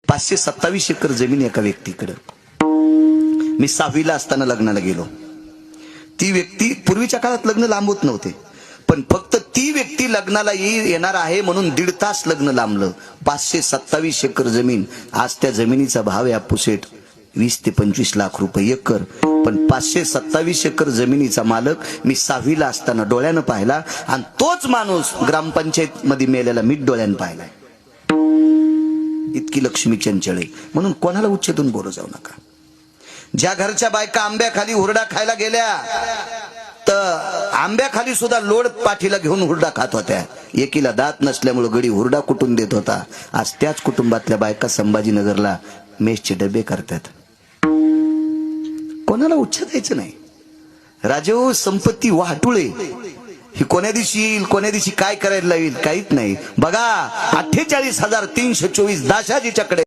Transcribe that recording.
527 acre जमीन एका व्यक्तीकडे. मी 6वीला असताना लग्नाला गेलो. ती व्यक्ती, पूर्वीच्या काळात लग्न लांब होत नव्हते, पण फक्त ती व्यक्ती लग्नाला येणार आहे म्हणून 1.5 तास लग्न लांबलं. 527 एकर जमीन. आज त्या जमिनीचा भाव आहे अप्पूसेठ 20 ते 25 लाख रुपये एकर. पण 527 एकर जमिनीचा मालक मी 6वीला असताना डोळ्यानं पाहिला, आणि तोच माणूस ग्रामपंचायत मध्ये मेलेला मी डोळ्यानं पाहिलाय. इतकी लक्ष्मी चंचल आहे. म्हणून कोणाला उच्चेतून बोलू जाऊ नका. ज्या घरच्या बायका आंब्याखाली हुरडा खायला गेल्या तर आंब्याखाली सुद्धा लोड पाठीला घेऊन हुरडा खात होत्या. एकीला दात नसल्यामुळे गडी हुरडा कुटून देत होता. आज त्याच कुटुंबातल्या बायका संभाजीनगरला मेसचे डबे करतात. कोणाला उच्च द्यायचं नाही. राजो, संपत्ती वाटुळे. ही कोण्या दिवशी येईल, कोण्या दिवशी काय करायला येईल, काहीच नाही. बघा 48,324 दाशाजीच्याकडे